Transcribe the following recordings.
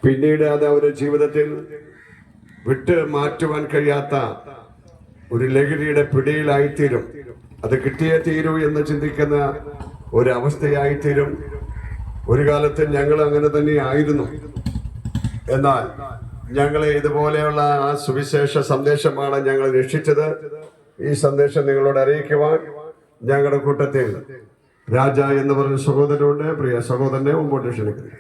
പിന്നീട് അത് അവരുടെ ജീവിതത്തിൽ വിട്ട് മാറ്റുവാൻ കഴിയാത്ത ഒരു ലഹരിയുടെ പിടിയിലായിത്തീരും. അത് കിട്ടിയേ തീരൂ എന്ന് ചിന്തിക്കുന്ന ഒരവസ്ഥയായിത്തീരും. ഒരു കാലത്ത് ഞങ്ങൾ അങ്ങനെ തന്നെ ആയിരുന്നു. എന്നാൽ ഞങ്ങളെ ഇതുപോലെയുള്ള ആ സുവിശേഷ സന്ദേശമാണ് ഞങ്ങൾ രക്ഷിച്ചത്. ഈ സന്ദേശം നിങ്ങളോട് അറിയിക്കുവാൻ ഞങ്ങളുടെ കൂട്ടത്തിൽ രാജ എന്ന് പറഞ്ഞ സഹോദരനുണ്ട്. പ്രിയ സഹോദരനെ മുമ്പോട്ട് ക്ഷണിക്കുന്നു.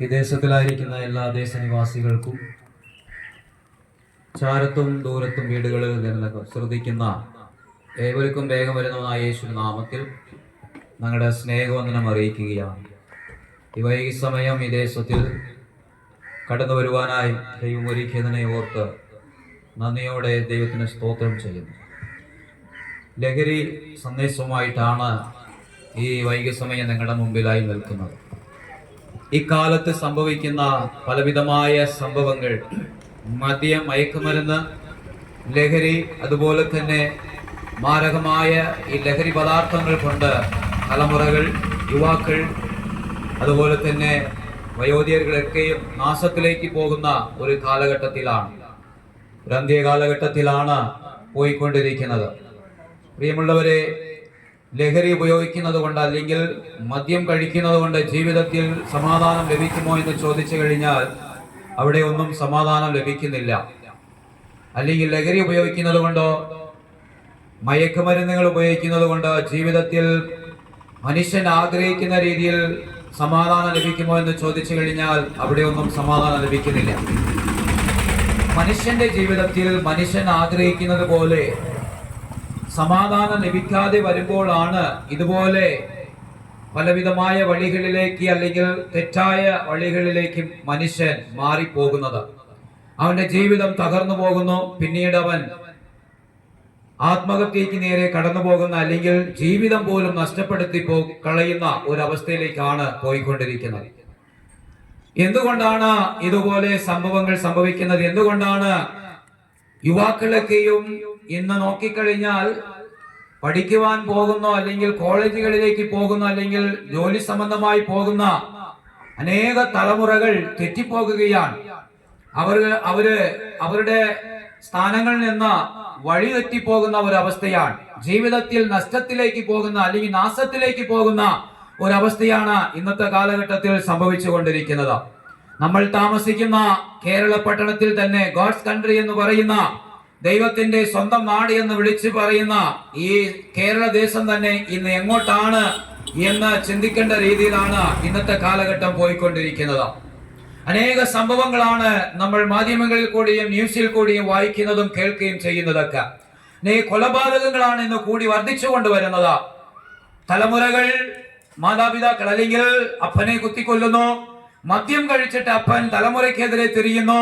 ഈ ദേശത്തിലായിരിക്കുന്ന എല്ലാ ദേശനിവാസികൾക്കും ചാരത്തും ദൂരത്തും വീടുകളിൽ നിന്ന് ശ്രദ്ധിക്കുന്ന ഏവർക്കും വേഗം വരുന്നതായ യേശു നാമത്തിൽ ഞങ്ങളുടെ സ്നേഹവന്ദനം അറിയിക്കുകയാണ്. ഈ വൈകി സമയം ഈ ദേശത്തിൽ കടന്നു വരുവാനായി ദൈവം ഒരുക്കിയതിനെ ഓർത്ത് നന്ദിയോടെ ദൈവത്തിന് സ്തോത്രം ചെയ്യുന്നു. ലഹരി സന്ദേശവുമായിട്ടാണ് ഈ വൈകി സമയം നിങ്ങളുടെ മുമ്പിലായി നിൽക്കുന്നത്. ഇക്കാലത്ത് സംഭവിക്കുന്ന പലവിധമായ സംഭവങ്ങൾ, മദ്യം, മയക്കുമരുന്ന്, ലഹരി, അതുപോലെ തന്നെ മാരകമായ ഈ ലഹരി പദാർത്ഥങ്ങൾ കൊണ്ട് തലമുറകൾ, യുവാക്കൾ, അതുപോലെ തന്നെ വയോധികர்களൊക്കെയും നാശത്തിലേക്ക് പോകുന്ന ഒരു കാലഘട്ടത്തിലാണ്, ഒരു അന്ത്യകാലഘട്ടത്തിലാണ് പോയിക്കൊണ്ടിരിക്കുന്നത്. പ്രിയമുള്ളവരെ, ലഹരി ഉപയോഗിക്കുന്നത് കൊണ്ട് അല്ലെങ്കിൽ മദ്യം കഴിക്കുന്നത് കൊണ്ട് ജീവിതത്തിൽ സമാധാനം ലഭിക്കുമോ എന്ന് ചോദിച്ചു കഴിഞ്ഞാൽ അവിടെ ഒന്നും സമാധാനം ലഭിക്കുന്നില്ല. അല്ലെങ്കിൽ ലഹരി ഉപയോഗിക്കുന്നത് കൊണ്ടോ മയക്കുമരുന്നുകൾ ഉപയോഗിക്കുന്നത് കൊണ്ട് ജീവിതത്തിൽ മനുഷ്യൻ ആഗ്രഹിക്കുന്ന രീതിയിൽ സമാധാനം ലഭിക്കുമോ എന്ന് ചോദിച്ചു കഴിഞ്ഞാൽ അവിടെ ഒന്നും സമാധാനം ലഭിക്കുന്നില്ല. മനുഷ്യന്റെ ജീവിതത്തിൽ മനുഷ്യൻ ആഗ്രഹിക്കുന്നത് പോലെ സമാധാനം ലഭിക്കാതെ വരുമ്പോഴാണ് ഇതുപോലെ പലവിധമായ വഴികളിലേക്ക് അല്ലെങ്കിൽ തെറ്റായ വഴികളിലേക്ക് മനുഷ്യൻ മാറിപ്പോകുന്നത്. അവന്റെ ജീവിതം തകർന്നു പോകുന്നു. പിന്നീട് അവൻ ആത്മഹത്യക്ക് നേരെ കടന്നു പോകുന്ന അല്ലെങ്കിൽ ജീവിതം പോലും നഷ്ടപ്പെടുത്തി കളയുന്ന ഒരവസ്ഥയിലേക്കാണ് പോയിക്കൊണ്ടിരിക്കുന്നത്. എന്തുകൊണ്ടാണ് ഇതുപോലെ സംഭവങ്ങൾ സംഭവിക്കുന്നത്? എന്തുകൊണ്ടാണ് യുവാക്കളൊക്കെയും ഇന്ന് നോക്കിക്കഴിഞ്ഞാൽ പഠിക്കുവാൻ പോകുന്ന അല്ലെങ്കിൽ കോളേജുകളിലേക്ക് പോകുന്ന അല്ലെങ്കിൽ ജോലി സംബന്ധമായി പോകുന്ന അനേക തലമുറകൾ തെറ്റിപ്പോകുകയാണ്. അവരുടെ സ്ഥാനങ്ങളിൽ നിന്ന് വഴി തെറ്റിപ്പോകുന്ന ഒരവസ്ഥയാണ്. ജീവിതത്തിൽ നഷ്ടത്തിലേക്ക് പോകുന്ന അല്ലെങ്കിൽ നാശത്തിലേക്ക് പോകുന്ന ഒരവസ്ഥയാണ് ഇന്നത്തെ കാലഘട്ടത്തിൽ സംഭവിച്ചു കൊണ്ടിരിക്കുന്നത്. നമ്മൾ താമസിക്കുന്ന കേരള പട്ടണത്തിൽ തന്നെ ഗോഡ്സ് കൺട്രി എന്ന് പറയുന്ന ദൈവത്തിന്റെ സ്വന്തം നാട് എന്ന് വിളിച്ചു പറയുന്ന ഈ കേരള ദേശം തന്നെ ഇന്ന് എങ്ങോട്ടാണ് എന്ന് ചിന്തിക്കേണ്ട രീതിയിലാണ് ഇന്നത്തെ കാലഘട്ടം പോയിക്കൊണ്ടിരിക്കുന്നത്. അനേക സംഭവങ്ങളാണ് നമ്മൾ മാധ്യമങ്ങളിൽ കൂടിയും ന്യൂസിൽ കൂടിയും വായിക്കുന്നതും കേൾക്കുകയും ചെയ്യുന്നതൊക്കെ. കൊലപാതകങ്ങളാണ് ഇന്ന് കൂടി വർദ്ധിച്ചു കൊണ്ടുവരുന്നത്. തലമുറകൾ, മാതാപിതാക്കൾ അല്ലെങ്കിൽ അപ്പനെ കുത്തിക്കൊല്ലുന്നു, മദ്യം കഴിച്ചിട്ട് അപ്പൻ തലമുറയ്ക്കെതിരെ തിരിയുന്നു.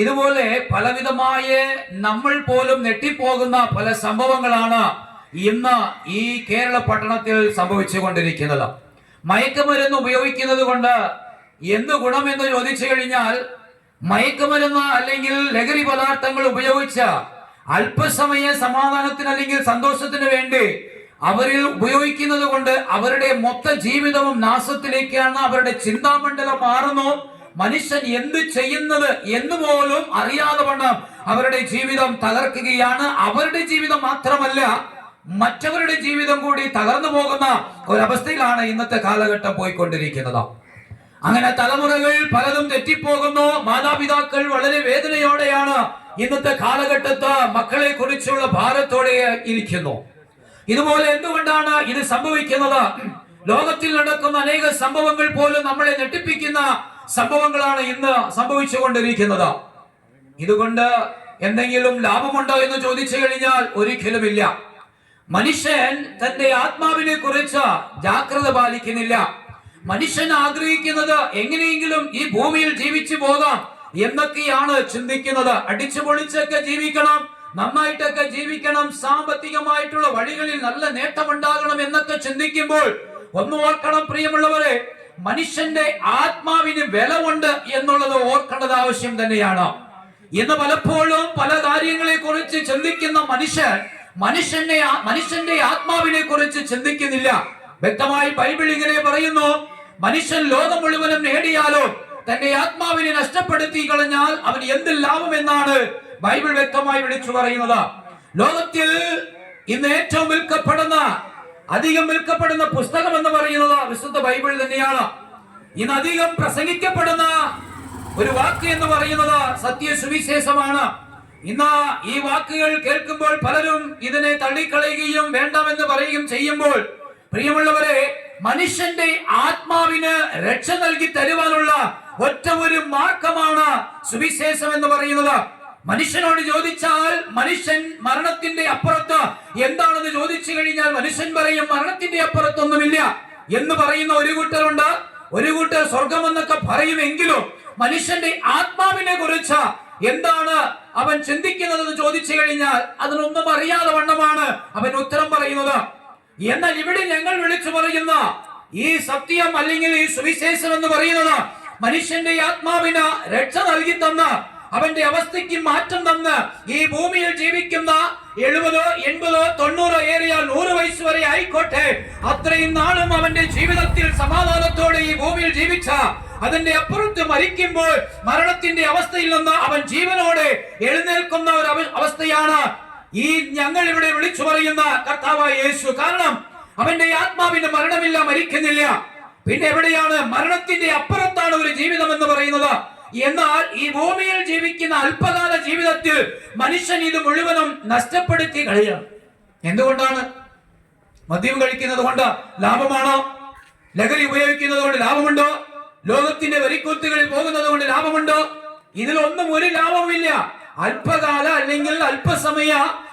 ഇതുപോലെ പലവിധമായ നമ്മൾ പോലും ഞെട്ടിപ്പോകുന്ന പല സംഭവങ്ങളാണ് ഇന്ന് ഈ കേരള പട്ടണത്തിൽ സംഭവിച്ചു കൊണ്ടിരിക്കുന്നത്. മയക്കുമരുന്ന് ഉപയോഗിക്കുന്നത് കൊണ്ട് എന്ത് ഗുണമെന്ന് ചോദിച്ചു കഴിഞ്ഞാൽ, മയക്കുമരുന്ന് അല്ലെങ്കിൽ ലഹരി പദാർത്ഥങ്ങൾ ഉപയോഗിച്ച അല്പസമയ സമാധാനത്തിന് അല്ലെങ്കിൽ സന്തോഷത്തിന് വേണ്ടി അവരിൽ ഉപയോഗിക്കുന്നത് കൊണ്ട് അവരുടെ മൊത്ത ജീവിതവും നാശത്തിലേക്കാണ്. അവരുടെ ചിന്താമണ്ഡലം മാറുന്നു. മനുഷ്യൻ എന്ത് ചെയ്യുന്നത് എന്ന് പോലും അറിയാതെ വണ്ണം അവരുടെ ജീവിതം തകർക്കുകയാണ്. അവരുടെ ജീവിതം മാത്രമല്ല, മറ്റവരുടെ ജീവിതം കൂടി തകർന്നു പോകുന്ന ഒരവസ്ഥയിലാണ് ഇന്നത്തെ കാലഘട്ടം പോയിക്കൊണ്ടിരിക്കുന്നത്. അങ്ങനെ തലമുറകൾ പലതും തെറ്റിപ്പോകുന്നു. മാതാപിതാക്കൾ വളരെ വേദനയോടെയാണ് ഇന്നത്തെ കാലഘട്ടത്ത് മക്കളെ കുറിച്ചുള്ള ഭാരത്തോടെ ഇരിക്കുന്നു. ഇതുപോലെ എന്തുകൊണ്ടാണ് ഇത് സംഭവിക്കുന്നത്? ലോകത്തിൽ നടക്കുന്ന അനേക സംഭവങ്ങൾ പോലും നമ്മളെ ഞെട്ടിപ്പിക്കുന്ന സംഭവങ്ങളാണ് ഇന്ന് സംഭവിച്ചുകൊണ്ടിരിക്കുന്നത്. ഇതുകൊണ്ട് എന്തെങ്കിലും ലാഭമുണ്ടോ എന്ന് ചോദിച്ചു കഴിഞ്ഞാൽ ഒരിക്കലുമില്ല. മനുഷ്യൻ തന്റെ ആത്മാവിനെ കുറിച്ച് ജാഗ്രത പാലിക്കുന്നില്ല. മനുഷ്യൻ ആഗ്രഹിക്കുന്നത് എങ്ങനെയെങ്കിലും ഈ ഭൂമിയിൽ ജീവിച്ചു പോകാം എന്നൊക്കെയാണ് ചിന്തിക്കുന്നത്. അടിച്ചു പൊളിച്ചൊക്കെ ജീവിക്കണം, നന്നായിട്ടൊക്കെ ജീവിക്കണം, സാമ്പത്തികമായിട്ടുള്ള വഴികളിൽ നല്ല നേട്ടമുണ്ടാകണം എന്നൊക്കെ ചിന്തിക്കുമ്പോൾ ഒന്ന് ഓർക്കണം പ്രിയമുള്ളവരെ, മനുഷ്യന്റെ ആത്മാവിന് വിലവുണ്ട് എന്നുള്ളത് ഓർക്കേണ്ടത് ആവശ്യം തന്നെയാണ്. ഇന്ന് പലപ്പോഴും പല കാര്യങ്ങളെ കുറിച്ച് ചിന്തിക്കുന്ന മനുഷ്യൻ മനുഷ്യന്റെ ആത്മാവിനെ കുറിച്ച് ചിന്തിക്കുന്നില്ല. വ്യക്തമായി ബൈബിൾ ഇങ്ങനെ പറയുന്നു, മനുഷ്യൻ ലോകം മുഴുവനും നേടിയാലോ തന്റെ ആത്മാവിനെ നഷ്ടപ്പെടുത്തി കളഞ്ഞാൽ അവൻ എന്ത് ലാഭമെന്നാണ് ബൈബിൾ വ്യക്തമായി വിളിച്ചു പറയുന്നത്. ലോകത്തിൽ ഇന്ന് ഏറ്റവും അധികം വിൽക്കപ്പെടുന്ന പുസ്തകം എന്ന് പറയുന്നത് വിശുദ്ധ ബൈബിൾ തന്നെയാണ്. ഇന്ന് അധികം പ്രസംഗിക്കപ്പെടുന്ന ഒരു വാക്ക് എന്ന് പറയുന്നത് സത്യസുവിശേഷമാണ്. ഇന്ന് ഈ വാക്കുകൾ കേൾക്കുമ്പോൾ പലരും ഇതിനെ തള്ളിക്കളയുകയും വേണ്ടാമെന്ന് പറയുകയും ചെയ്യുമ്പോൾ, പ്രിയമുള്ളവരെ, മനുഷ്യന്റെ ആത്മാവിന് രക്ഷ നൽകി തരുവാനുള്ള ഒറ്റ ഒരു മാർഗമാണ് സുവിശേഷം എന്ന് പറയുന്നത്. മനുഷ്യനോട് ചോദിച്ചാൽ മനുഷ്യൻ മരണത്തിന്റെ അപ്പുറത്ത് എന്താണെന്ന് ചോദിച്ചു കഴിഞ്ഞാൽ മനുഷ്യൻ പറയും മരണത്തിന്റെ അപ്പുറത്തൊന്നുമില്ല എന്ന് പറയുന്ന ഒരു കൂട്ടരുണ്ട്. ഒരു കൂട്ടർ സ്വർഗം എന്നൊക്കെ പറയുമെങ്കിലും മനുഷ്യന്റെ ആത്മാവിനെ കുറിച്ച് എന്താണ് അവൻ ചിന്തിക്കുന്നതെന്ന് ചോദിച്ചു കഴിഞ്ഞാൽ അതിനൊന്നും അറിയാതെ വണ്ണമാണ് അവൻ ഉത്തരം പറയുന്നത്. എന്നാൽ ഇവിടെ ഞങ്ങൾ വിളിച്ചു പറയുന്ന ഈ സത്യം അല്ലെങ്കിൽ ഈ സുവിശേഷം എന്ന് പറയുന്നത് മനുഷ്യന്റെ ആത്മാവിന് രക്ഷ നൽകി തന്ന, അവന്റെ അവസ്ഥയ്ക്ക് മാറ്റം തന്ന് ഈ ഭൂമിയിൽ ജീവിക്കുന്ന 70, 80, 90 ഏറിയാൽ 100 വയസ്സ് വരെ ആയിക്കോട്ടെ, അത്രയും നാളും അവന്റെ ജീവിതത്തിൽ സമാധാനത്തോടെ ഈ ഭൂമിയിൽ ജീവിച്ച, അതിന്റെ അപ്പുറത്ത് മരിക്കുമ്പോൾ മരണത്തിന്റെ അവസ്ഥയിൽ നിന്ന് അവൻ ജീവനോടെ എഴുന്നേൽക്കുന്ന ഒരു അവസ്ഥയാണ് ഈ ഞങ്ങൾ ഇവിടെ വിളിച്ചു പറയുന്ന കർത്താവായ യേശു. കാരണം അവന്റെ ആത്മാവിന് മരണമില്ല, മരിക്കുന്നില്ല. പിന്നെ എവിടെയാണ്? മരണത്തിന്റെ അപ്പുറത്താണ് ഒരു ജീവിതം എന്ന് പറയുന്നത്. എന്നാൽ ഈ ഭൂമിയിൽ ജീവിക്കുന്ന അല്പകാല ജീവിതത്തിൽ മനുഷ്യൻ ഇത് മുഴുവനും നഷ്ടപ്പെടുത്തി കളയാണ്. എന്തുകൊണ്ടാണ്? മദ്യം കഴിക്കുന്നത് കൊണ്ട് ലാഭമാണോ? ലഹരി ഉപയോഗിക്കുന്നത് കൊണ്ട് ലാഭമുണ്ടോ? ലോകത്തിന്റെ വരിക്കൂത്തുകളിൽ പോകുന്നത് കൊണ്ട് ലാഭമുണ്ടോ? ഇതിലൊന്നും ഒരു ലാഭവുമില്ല. അല്പകാല അല്ലെങ്കിൽ അല്പസമയ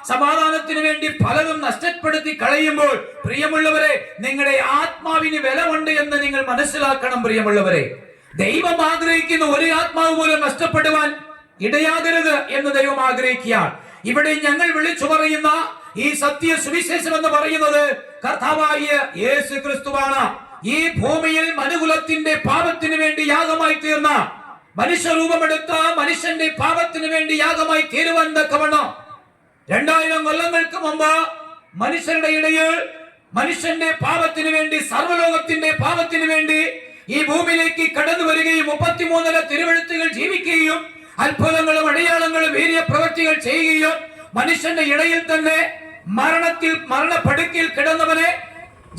സമാധാനത്തിന് വേണ്ടി പലതും നഷ്ടപ്പെടുത്തി കളയുമ്പോൾ, പ്രിയമുള്ളവരെ, നിങ്ങളുടെ ആത്മാവിന് വില ഉണ്ട് എന്ന് നിങ്ങൾ മനസ്സിലാക്കണം. പ്രിയമുള്ളവരെ, ദൈവം ആഗ്രഹിക്കുന്ന ഒരു ആത്മാവ് പോലും നഷ്ടപ്പെടുവാൻ ഇടയാകരുത് എന്ന് ദൈവം ആഗ്രഹിക്കുകയാണ്. ഇവിടെ ഞങ്ങൾ വിളിച്ചു പറയുന്ന ഈ സത്യ സുവിശേഷം എന്ന് പറയുന്നത് കർത്താവായ യേശു ക്രിസ്തുവാണ്. ഈ ഭൂമിയിൽ മനുകുലത്തിന്റെ പാപത്തിന് വേണ്ടി യാഗമായി തീർന്ന, മനുഷ്യരൂപമെടുത്ത മനുഷ്യന്റെ പാപത്തിന് വേണ്ടി യാഗമായി തീരുവാൻ തക്കവണ്ണം 2000 കൊല്ലങ്ങൾക്ക് മുമ്പ് മനുഷ്യരുടെ ഇടയിൽ മനുഷ്യന്റെ പാപത്തിന് വേണ്ടി, സർവ്വലോകത്തിന്റെ പാപത്തിന് വേണ്ടി ഈ ഭൂമിയിലേക്ക് കടന്നു വരികയും 33 തിരുവെഴുത്തുകൾ ജീവിക്കുകയും അത്ഭുതങ്ങളും അടയാളങ്ങളും വീര്യ പ്രവൃത്തികൾ ചെയ്യുകയും മനുഷ്യന്റെ ഇടയിൽ തന്നെ മരണപ്പെടുക്കിൽ കിടന്നവനെ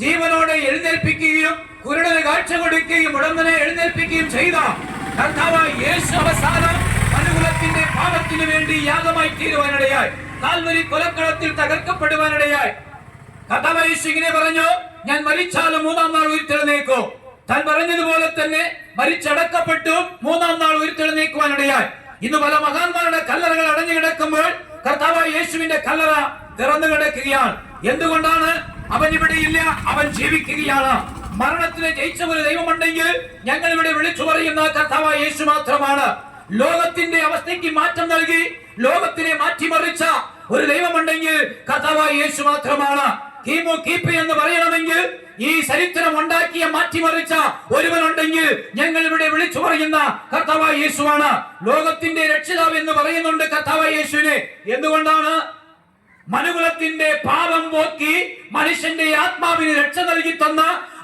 ജീവനോടെ എഴുന്നേൽപ്പിക്കുകയും കുരുടന് കാഴ്ച കൊടുക്കുകയും ഉടമ്പനെ എഴുന്നേൽപ്പിക്കുകയും ചെയ്ത കർത്താവായ യേശു അവസാനം മനുകുലത്തിന്റെ പാപത്തിന് വേണ്ടി യാഗമായി തീരുവാനിടയായി, കാൽവരി കൊലക്കളത്തിൽ തകർക്കപ്പെടുവാനിടയായി. കർത്താവായ യേശു ഇങ്ങനെ പറഞ്ഞു, ഞാൻ മരിച്ചാലും 3-ാം നാൾ ഉയർത്തെഴുന്നേക്കും. താൻ പറഞ്ഞതുപോലെ തന്നെ മരിച്ചടക്കപ്പെട്ടു 3-ാം നാൾ ഉയർത്തെഴുന്നേക്കുവാനിടയായി. ഇന്ന് പല മഹാന്മാരുടെ കല്ലറകൾ അടഞ്ഞു കിടക്കുമ്പോൾ കർത്താവായ യേശുവിന്റെ കല്ലറ തുറന്നു കിടക്കുകയാണ്. എന്തുകൊണ്ടാണ്? അവൻ ഇവിടെ ഇല്ല, അവൻ ജീവിക്കുകയാണ്. മരണത്തിനെ ജയിച്ച ഒരു ദൈവമുണ്ടെങ്കിൽ ഞങ്ങൾ ഇവിടെ വിളിച്ചു പറയുന്ന കർത്താവായ യേശു മാത്രമാണ്. ലോകത്തിന്റെ അവസ്ഥയ്ക്ക് മാറ്റം നൽകി ലോകത്തിനെ മാറ്റിമറിച്ച ഒരു ദൈവമുണ്ടെങ്കിൽ കർത്താവായ യേശു മാത്രമാണ്. കീമു കീപ്പി എന്ന് പറയണമെങ്കിൽ ഈ ചരിത്രം ഉണ്ടാക്കിയ മാറ്റിമറിച്ച ഒരുവനുണ്ടെങ്കിൽ ഞങ്ങൾ ഇവിടെ വിളിച്ചു പറയുന്ന കർത്താവായ യേശുവാണ്. ലോകത്തിന്റെ രക്ഷിതാവ് എന്ന് പറയുന്നുണ്ട് കർത്താവായ യേശുവിനെ. എന്തുകൊണ്ടാണ്? മനുകുലത്തിന്റെ പാപം പോക്കി മനുഷ്യന്റെ ആത്മാവിന് രക്ഷ നൽകി തന്ന,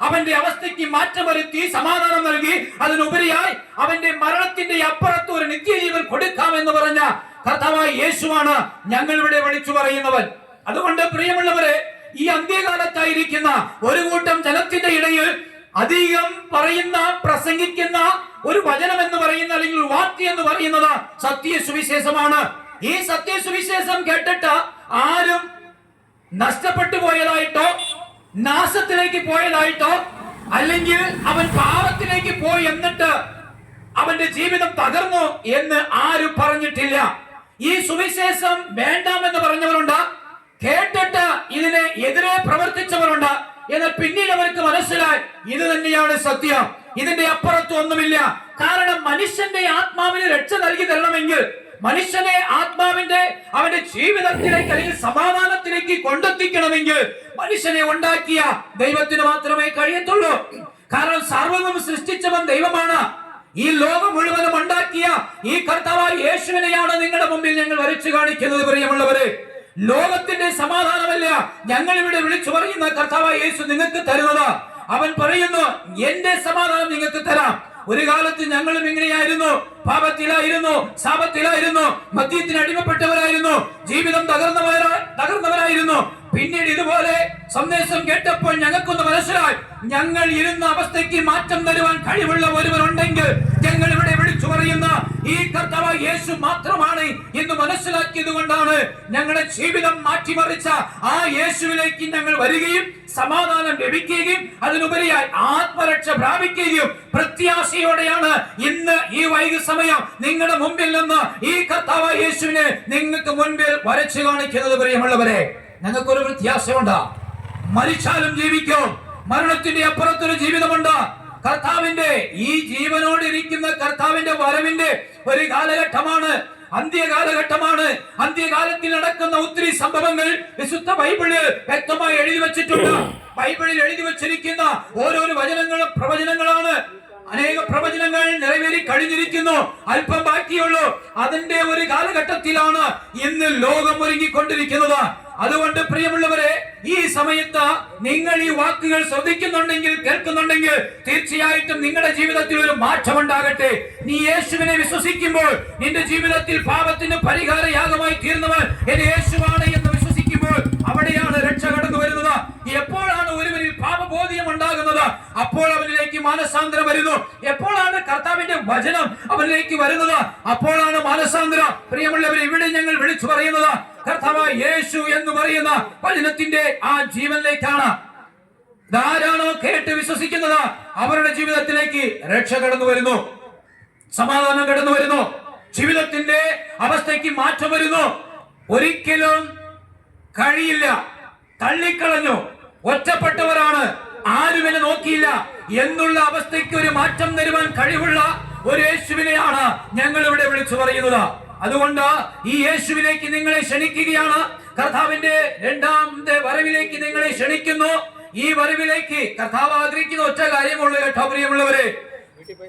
അവന്റെ അവസ്ഥയ്ക്ക് മാറ്റം വരുത്തി സമാധാനം നൽകി, അതിനുപരിയായി അവന്റെ മരണത്തിന്റെ അപ്പുറത്ത് ഒരു നിത്യജീവൻ കൊടുക്കാമെന്ന് പറഞ്ഞ കർത്താവായ യേശുവാണ് ഞങ്ങൾ ഇവിടെ വിളിച്ചു പറയുന്നവൻ. അതുകൊണ്ട് പ്രിയമുള്ളവരെ, ഈ അന്ത്യകാലത്തായിരിക്കുന്ന ഒരു കൂട്ടം ജനത്തിന്റെ ഇടയിൽ അധികം പറയുന്ന, പ്രസംഗിക്കുന്ന ഒരു വചനം എന്ന് പറയുന്ന, അല്ലെങ്കിൽ വാക്യം എന്ന് പറയുന്നത് സത്യസുവിശേഷമാണ്. ഈ സത്യസുവിശേഷം കേട്ടിട്ട് ആരും നഷ്ടപ്പെട്ടു പോയതായിട്ടോ, നാശത്തിലേക്ക് പോയതായിട്ടോ, അല്ലെങ്കിൽ അവൻ പാപത്തിലേക്ക് പോയി എന്നിട്ട് അവന്റെ ജീവിതം തകർന്നു എന്ന് ആരും പറഞ്ഞിട്ടില്ല. ഈ സുവിശേഷം വേണ്ടാമെന്ന് പറഞ്ഞവരുണ്ട്, കേട്ടിട്ട് ഇതിനെ എതിരെ പ്രവർത്തിച്ചവരുണ്ട്. എന്നാൽ പിന്നീട് അവർക്ക് മനസ്സിലായി ഇത് തന്നെയാണ് സത്യം, ഇതിന്റെ അപ്പുറത്ത് ഒന്നുമില്ല. കാരണം മനുഷ്യന്റെ ആത്മാവിന് രക്ഷ നൽകി തരണമെങ്കിൽ, മനുഷ്യനെ ആത്മാവിന്റെ അവന്റെ ജീവിതത്തിലേക്ക് അല്ലെങ്കിൽ സമാധാനത്തിലേക്ക് കൊണ്ടെത്തിക്കണമെങ്കിൽ മനുഷ്യനെ ഉണ്ടാക്കിയ ദൈവത്തിന് മാത്രമേ കഴിയത്തുള്ളൂ. കാരണം സർവ്വവും സൃഷ്ടിച്ചവൻ ദൈവമാണ്. ഈ ലോകം മുഴുവനും ഉണ്ടാക്കിയ ഈ കർത്താവായ യേശുവിനെയാണ് നിങ്ങളുടെ മുമ്പിൽ ഞങ്ങൾ വരച്ചു കാണിക്കുന്നത്. പ്രിയമുള്ളവരെ, ലോകത്തിന്റെ സമാധാനമല്ല ഞങ്ങൾ ഇവിടെ വിളിച്ചു പറയുന്ന കർത്താവായ യേശു നിങ്ങൾക്ക് തരുന്നത്. അവൻ പറയുന്നു, എന്റെ സമാധാനം നിങ്ങൾക്ക് തരാം. ഒരു കാലത്ത് ഞങ്ങളും ഇങ്ങനെയായിരുന്നു, പാപത്തിലായിരുന്നു, ശാപത്തിലായിരുന്നു, മദ്യത്തിന് അടിമപ്പെട്ടവരായിരുന്നു, ജീവിതം തകർന്നവരായിരുന്നു. പിന്നീട് ഇതുപോലെ സന്ദേശം കേട്ടപ്പോൾ ഞങ്ങൾക്കൊന്ന് മനസ്സിലായി, ഞങ്ങൾ ഇരുന്ന അവസ്ഥയ്ക്ക് മാറ്റം തരുവാൻ കഴിവുള്ള ഒരുവരുണ്ടെങ്കിൽ ഞങ്ങൾ ഇവിടെ വിളിച്ചു പറയുന്ന ഈ കർത്താവായ യേശു മാത്രമാണ് എന്ന് മനസ്സിലാക്കിയത് കൊണ്ടാണ് ഞങ്ങളുടെ ജീവിതം മാറ്റിമറിച്ച ആ യേശുവിലേക്ക് ഞങ്ങൾ വരികയും സമാധാനം ലഭിക്കുകയും അതിനുപരിയായി ആത്മരക്ഷ പ്രാപിക്കുകയും പ്രത്യാശയോടെയാണ് ഇന്ന് ഈ വൈകി സമയം നിങ്ങളുടെ മുമ്പിൽ നിന്ന് ഈ കർത്താവായ യേശുവിനെ നിങ്ങൾക്ക് മുൻപിൽ വരച്ചു കാണിക്കുന്നത്. പ്രിയമുള്ളവരെ, ഞങ്ങൾക്കൊരു പ്രത്യാശയുണ്ട്. മരിച്ചാലും ജീവിക്കും. മരണത്തിന്റെ അപ്പുറത്തൊരു ജീവിതമുണ്ട്. കർത്താവിന്റെ ഈ ജീവനോട് ഇരിക്കുന്ന കർത്താവിന്റെ വരവിന്റെ ഒരു കാലഘട്ടമാണ്, അന്ത്യകാലഘട്ടമാണ്. അന്ത്യകാലത്തിൽ നടക്കുന്ന ഒത്തിരി സംഭവങ്ങൾ വിശുദ്ധ ബൈബിളിൽ വ്യക്തമായി എഴുതി വെച്ചിട്ടുണ്ട്. ബൈബിളിൽ എഴുതി വെച്ചിരിക്കുന്ന ഓരോരോ വചനങ്ങളും പ്രവചനങ്ങളാണ്. അനേക പ്രവചനങ്ങൾ നിറവേറി കഴിഞ്ഞിരിക്കുന്നു, അല്പം ബാക്കിയുള്ളൂ. അതിന്റെ ഒരു കാലഘട്ടത്തിലാണ് ഇന്ന് ലോകം ഒരുങ്ങിക്കൊണ്ടിരിക്കുന്നത്. അതുകൊണ്ട് പ്രിയമുള്ളവരെ, ഈ സമയത്ത് നിങ്ങൾ ഈ വാക്കുകൾ ശ്രദ്ധിക്കുന്നുണ്ടെങ്കിൽ, കേൾക്കുന്നുണ്ടെങ്കിൽ, തീർച്ചയായിട്ടും നിങ്ങളുടെ ജീവിതത്തിൽ ഒരു മാറ്റം ഉണ്ടാകട്ടെ. നീ യേശുവിനെ വിശ്വസിക്കുമ്പോൾ നിന്റെ ജീവിതത്തിൽ പാപത്തിന് പരിഹാരയാഗമായി തീർന്നവൻ എന്റെ യേശുവാണ് എന്ന് വിശ്വസിക്കുമ്പോൾ അവിടെയാണ് രക്ഷ കടന്നു വരുന്നത്. എപ്പോഴാണ് ഒരുവനിൽ പാപബോധ്യം ഉണ്ടാകുന്നത്? അപ്പോൾ അവനിലേക്ക് മാനസാന്തരം വരുന്നു. എപ്പോഴാണ് കർത്താവിന്റെ വചനം അവനിലേക്ക് വരുന്നത്? അപ്പോഴാണ് മാനസാന്തരം. പ്രിയമുള്ളവരെ, ഇവിടെ ഞങ്ങൾ വിളിച്ചു പറയുന്നത് കർത്താവായ യേശു എന്ന് പറയുന്ന വചനത്തിന്റെ ആ ജീവനിലേക്കാണ്. ആരാണോ കേട്ട് വിശ്വസിക്കുന്നത് അവരുടെ ജീവിതത്തിലേക്ക് രക്ഷ കടന്നു വരുന്നു, സമാധാനം കടന്നു വരുന്നു, ജീവിതത്തിന്റെ അവസ്ഥയ്ക്ക് മാറ്റം വരുന്നു. ഒരിക്കലും കഴിയില്ല, തള്ളിക്കളഞ്ഞു, ഒറ്റപ്പെട്ടവരാണ്, ആരും എന്നെ നോക്കിയില്ല എന്നുള്ള അവസ്ഥയ്ക്ക് ഒരു മാറ്റം തരുവാൻ കഴിവുള്ള ഒരു യേശുവിനെയാണ് ഞങ്ങൾ ഇവിടെ വിളിച്ചു പറയുന്നത്. അതുകൊണ്ട് ഈ യേശുവിലേക്ക് നിങ്ങളെ ക്ഷണിക്കുകയാണ്. കർത്താവിന്റെ രണ്ടാമത്തെ വരവിലേക്ക് നിങ്ങളെ ക്ഷണിക്കുന്നു. ഈ വരവിലേക്ക് കർത്താവ് ആഗ്രഹിക്കുന്ന ഒറ്റ കാര്യമുള്ളൂ കേട്ടോ പ്രിയമുള്ളവരെ.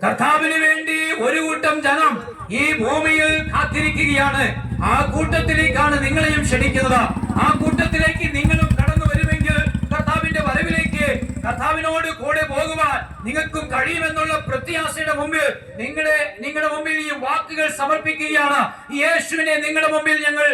കർത്താവിന് വേണ്ടി ഒരു കൂട്ടം ജനം ഈ ഭൂമിയിൽ കാത്തിരിക്കുകയാണ്. ആ കൂട്ടത്തിലേക്കാണ് നിങ്ങളെയും ക്ഷണിക്കുന്നത്. ആ കൂട്ടത്തിലേക്ക് നിങ്ങളും കടന്നു വരുമെങ്കിൽ കർത്താവിന്റെ വരവിലേക്ക് കർത്താവിനോട് കൂടെ പോകുവാൻ നിങ്ങൾക്കും കഴിയുമെന്നുള്ള പ്രത്യാശയുടെ മുമ്പിൽ നിങ്ങളുടെ മുമ്പിൽ ഈ വാക്കുകൾ സമർപ്പിക്കുകയാണ്. യേശുവിനെ നിങ്ങളുടെ മുമ്പിൽ ഞങ്ങൾ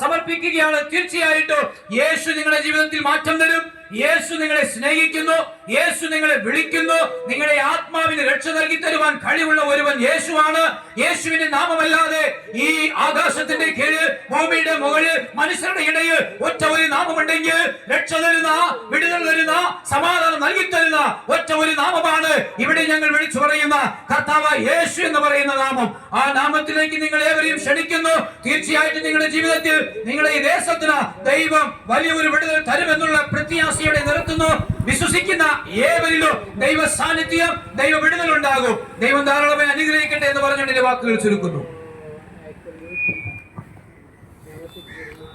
സമർപ്പിക്കുകയാണ്. തീർച്ചയായിട്ടും യേശു നിങ്ങളുടെ ജീവിതത്തിൽ മാറ്റം തരും. യേശു നിങ്ങളെ സ്നേഹിക്കുന്നു, യേശു നിങ്ങളെ വിളിക്കുന്നു. നിങ്ങളുടെ ആത്മാവിന് രക്ഷ നൽകി തരുവാൻ കഴിവുള്ള ഒരുവൻ യേശുവാണ്. യേശുവിന്റെ നാമമല്ലാതെ ഈ ആകാശത്തിന്റെ കീഴിൽ, ഭൂമിയുടെ മുകളിൽ, മനുഷ്യരുടെ ഇടയിൽ ഒറ്റ ഒരു നാമമുണ്ടെങ്കിൽ രക്ഷ തരുന്ന, വിടുതൽ തരുന്ന, സമാധാനം നൽകി തരുന്ന ഒറ്റ ഒരു നാമമാണ് ഇവിടെ ഞങ്ങൾ വിളിച്ചു പറയുന്ന കർത്താവായ യേശു എന്ന് പറയുന്ന നാമം. ആ നാമത്തിലേക്ക് നിങ്ങൾ ഏവരെയും ക്ഷണിക്കുന്നു. തീർച്ചയായിട്ടും നിങ്ങളുടെ ജീവിതത്തിൽ, നിങ്ങളുടെ ഈ ദേശത്തിന് ദൈവം വലിയൊരു വിടുതൽ തരുമെന്നുള്ള പ്രത്യാശയോടെ നിർത്തുന്നു. വിശ്വസിക്കുന്ന ഏവരിലും ദൈവ സാന്നിധ്യം, ദൈവ വിടുതൽ ഉണ്ടാകും. ദൈവം ധാരാളമായി അനുഗ്രഹിക്കട്ടെ എന്ന് പറഞ്ഞുകൊണ്ട് എന്റെ വാക്കുകൾ ചുരുക്കുന്നു.